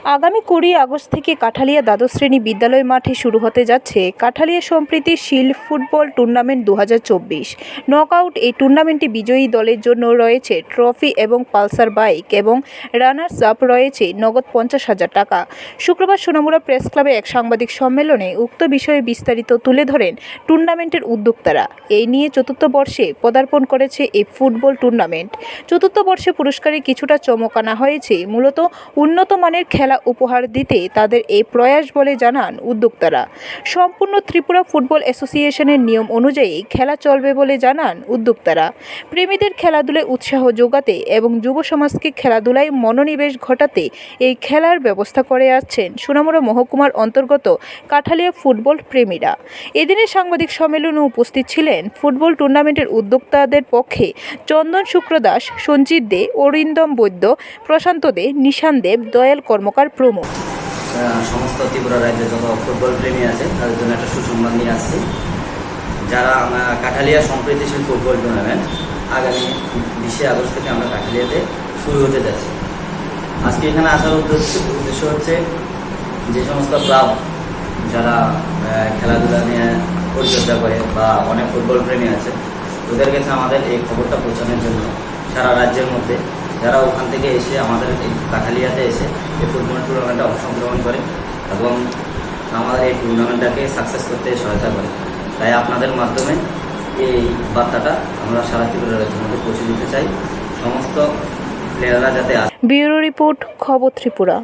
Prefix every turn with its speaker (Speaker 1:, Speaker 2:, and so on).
Speaker 1: আগামী 20 আগস্ট থেকে কাঠালিয়া দ্বাদশ শ্রেণী বিদ্যালয় মাঠে শুরু হতে যাচ্ছে কাঠালিয়া সম্প্রীতি শিল্ড ফুটবল টুর্নামেন্ট 2024। নকআউট এই টুর্নামেন্টে বিজয়ী দলের জন্য রয়েছে ট্রফি এবং পালসার বাইক এবং রানার্স আপ রয়েছে নগদ 50,000 টাকা। শুক্রবার সোনামুড়া প্রেস ক্লাবে এক সাংবাদিক সম্মেলনে উক্ত বিষয়ে বিস্তারিত তুলে ধরেন টুর্নামেন্টের উদ্যোক্তারা। এই নিয়ে চতুর্থ বর্ষে পদার্পণ করেছে এই ফুটবল টুর্নামেন্ট। চতুর্থ বর্ষে পুরস্কারে কিছুটা চমক আনা হয়েছে, মূলত উন্নত মানের খেলা উপহার দিতে তাদের এই প্রয়াস বলে জানান উদ্যোক্তারা। সম্পূর্ণ ত্রিপুরা ফুটবল অ্যাসোসিয়েশনের নিয়ম অনুযায়ী খেলা চলবে বলে জানান উদ্যোক্তারা। প্রেমীদের খেলাধুলায় উৎসাহ যোগাতে এবং যুব সমাজকে খেলাধুলায় মনোনিবেশ ঘটাতে এই খেলার ব্যবস্থা করে আসছেন সোনামুড়া মহকুমার অন্তর্গত কাঠালিয়া ফুটবল প্রেমীরা। এদিনের সাংবাদিক সম্মেলনে উপস্থিত ছিলেন ফুটবল টুর্নামেন্টের উদ্যোক্তাদের পক্ষে চন্দন শুক্র দাস, সঞ্জিত দে, অরিন্দম বৈদ্য, প্রশান্ত দে, নিশান দেব, দয়াল কর্মকার প্রমুখ।
Speaker 2: সমস্ত ত্রিপুরা রাজ্যে যত ফুটবল প্রেমী আছে তাদের জন্য একটা সুসংবাদ নিয়ে আসছি। যারা আমরা কাঠালিয়া সম্প্রীতিশীল ফুটবল টুর্নামেন্ট আগামী 20 আগস্ট থেকে আমরা কাঠালিয়াতে শুরু হতে যাচ্ছি। আজকে এখানে আসার উদ্দেশ্য হচ্ছে যে সমস্ত ক্লাব যারা খেলাধুলা নিয়ে পরিচর্যা করে বা অনেক ফুটবল প্রেমী আছে ওদের কাছে আমাদের এই খবরটা পৌঁছানোর জন্য সারা রাজ্যের মধ্যে যারা ওখান থেকে এসে আমাদের এই কাঠালিয়াতে এসে এই ফুটবল টুর্নামেন্টে অংশগ্রহণ করে এবং আমাদের এই টুর্নামেন্টটাকে সাকসেস করতে সহায়তা করে। তাই আপনাদের মাধ্যমে এই বার্তাটা আমরা সারা ত্রিপুরা রাজ্যের মধ্যে পৌঁছে দিতে চাই। সমস্ত প্লেয়াররা যাতে
Speaker 1: ব্যুরো রিপোর্ট, খবর ত্রিপুরা।